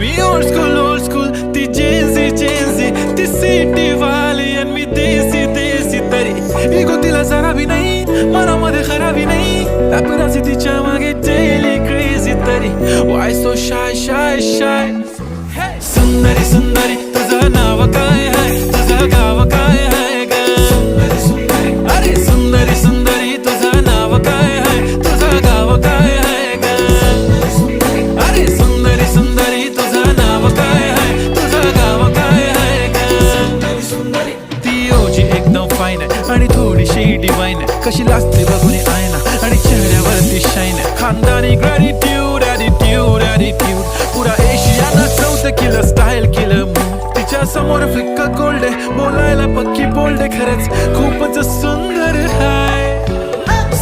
मी old school ती जेन्सी ती city वाली आणि मी देसी तरी इगो तिला जरा भी नाही मनामध्ये खराबी नाही पॅपराझी तिच्या मागे डेली क्रेझी तरी वाय सो शाय सुंदरी तुझं नाव काय आहे तुझं गाव काय आहे ग अरे सुंदरी तुझं नाव काय आहे तुझं गाव काय आहे ग अरे सुंदरी तुझं नाव काय आहे तुझं गाव काय आहे ग ती ओजी एकदम फाईन आहे आणि थोडीशी डिवाइन आहे कशी लाजते बघून आयना आणि चेहऱ्यावरती शाईन आहे खानदानी ग्रॅटिट्यूड पुरा एशियाना चौथं किलं स्टाईल केलं तिच्या समोर फिक्क गोल्ड आहे बोलायला पक्की बोल्ड आहे खरंच खूपच सुंदर आहे